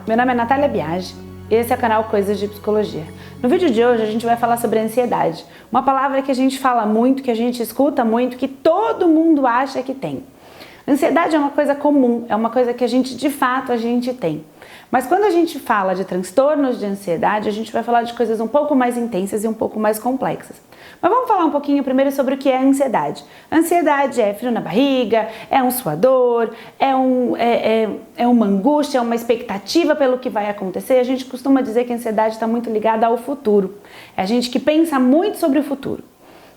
meu nome é Natália Biagi e esse é o canal Coisas de Psicologia. No vídeo de hoje a gente vai falar sobre ansiedade, uma palavra que a gente fala muito, que a gente escuta muito, que todo mundo acha que tem. Ansiedade é uma coisa comum, é uma coisa que de fato a gente tem. Mas quando a gente fala de transtornos de ansiedade, a gente vai falar de coisas um pouco mais intensas e um pouco mais complexas. Mas vamos falar um pouquinho primeiro sobre o que é ansiedade. Ansiedade é frio na barriga, é um suador, é uma angústia, é uma expectativa pelo que vai acontecer. A gente costuma dizer que a ansiedade está muito ligada ao futuro. É a gente que pensa muito sobre o futuro.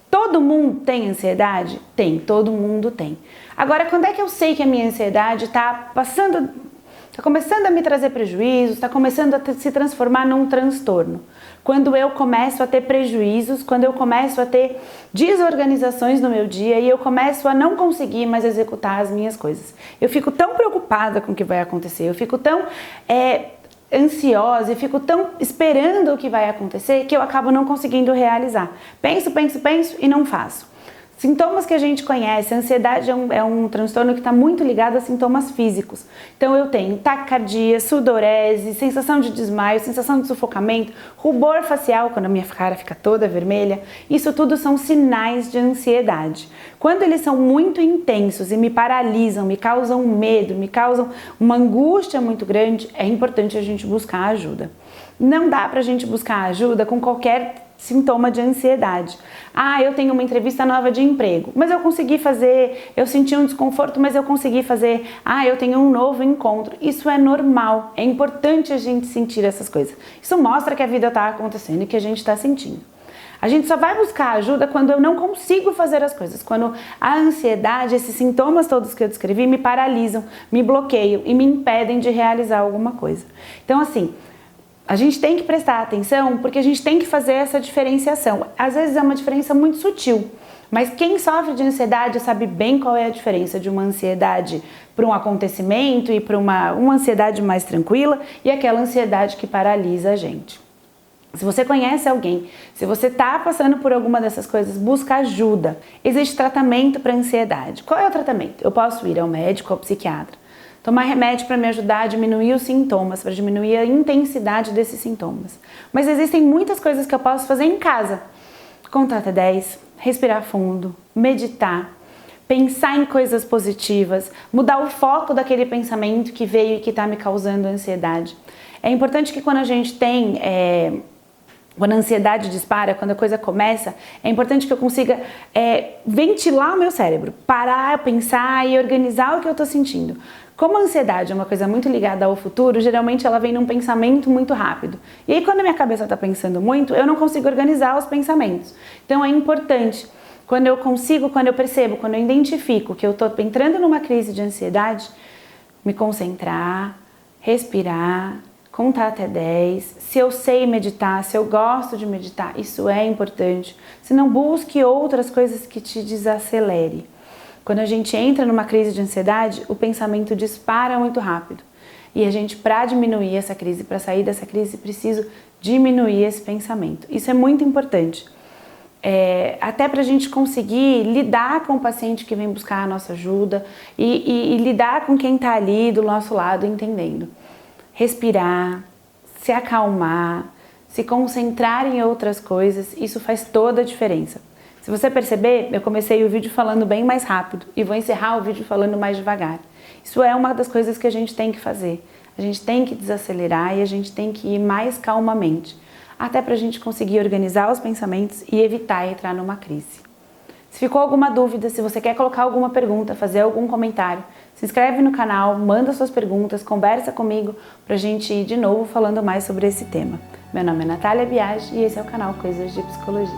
Todo mundo tem ansiedade? Tem, todo mundo tem. Agora, quando é que eu sei que a minha ansiedade está começando a me trazer prejuízos, está começando a se transformar num transtorno? Quando eu começo a ter prejuízos, quando eu começo a ter desorganizações no meu dia e eu começo a não conseguir mais executar as minhas coisas. Eu fico tão preocupada com o que vai acontecer, eu fico tão ansiosa e fico tão esperando o que vai acontecer que eu acabo não conseguindo realizar. Penso e não faço. Sintomas que a gente conhece, a ansiedade é um transtorno que está muito ligado a sintomas físicos. Então eu tenho taquicardia, sudorese, sensação de desmaio, sensação de sufocamento, rubor facial, quando a minha cara fica toda vermelha. Isso tudo são sinais de ansiedade. Quando eles são muito intensos e me paralisam, me causam medo, me causam uma angústia muito grande, é importante a gente buscar ajuda. Não dá pra gente buscar ajuda com qualquer sintoma de ansiedade. Eu tenho uma entrevista nova de emprego, mas eu consegui fazer, eu senti um desconforto, mas eu consegui fazer. Eu tenho um novo encontro. Isso é normal, é importante a gente sentir essas coisas. Isso mostra que a vida está acontecendo e que a gente está sentindo. A gente só vai buscar ajuda quando eu não consigo fazer as coisas, quando a ansiedade, esses sintomas todos que eu descrevi, me paralisam, me bloqueiam e me impedem de realizar alguma coisa. Então, assim, a gente tem que prestar atenção porque a gente tem que fazer essa diferenciação. Às vezes é uma diferença muito sutil, mas quem sofre de ansiedade sabe bem qual é a diferença de uma ansiedade para um acontecimento e para uma ansiedade mais tranquila e aquela ansiedade que paralisa a gente. Se você conhece alguém, se você está passando por alguma dessas coisas, busca ajuda. Existe tratamento para ansiedade. Qual é o tratamento? Eu posso ir ao médico, ao psiquiatra, tomar remédio para me ajudar a diminuir os sintomas, para diminuir a intensidade desses sintomas. Mas existem muitas coisas que eu posso fazer em casa. Contar até 10, respirar fundo, meditar, pensar em coisas positivas, mudar o foco daquele pensamento que veio e que está me causando ansiedade. É importante que quando a gente quando a ansiedade dispara, quando a coisa começa, é importante que eu consiga ventilar o meu cérebro, parar, pensar e organizar o que eu estou sentindo. Como a ansiedade é uma coisa muito ligada ao futuro, geralmente ela vem num pensamento muito rápido. E aí quando a minha cabeça está pensando muito, eu não consigo organizar os pensamentos. Então é importante, quando eu percebo, quando eu identifico que eu estou entrando numa crise de ansiedade, me concentrar, respirar, contar até 10, se eu sei meditar, se eu gosto de meditar, isso é importante. Se não, busque outras coisas que te desacelere. Quando a gente entra numa crise de ansiedade, o pensamento dispara muito rápido. E a gente, para diminuir essa crise, para sair dessa crise, precisa diminuir esse pensamento. Isso é muito importante. Até para a gente conseguir lidar com o paciente que vem buscar a nossa ajuda e lidar com quem está ali do nosso lado entendendo. Respirar, se acalmar, se concentrar em outras coisas, isso faz toda a diferença. Se você perceber, eu comecei o vídeo falando bem mais rápido e vou encerrar o vídeo falando mais devagar. Isso é uma das coisas que a gente tem que fazer. A gente tem que desacelerar e a gente tem que ir mais calmamente, até para a gente conseguir organizar os pensamentos e evitar entrar numa crise. Se ficou alguma dúvida, se você quer colocar alguma pergunta, fazer algum comentário, se inscreve no canal, manda suas perguntas, conversa comigo pra gente ir de novo falando mais sobre esse tema. Meu nome é Natália Biagi e esse é o canal Coisas de Psicologia.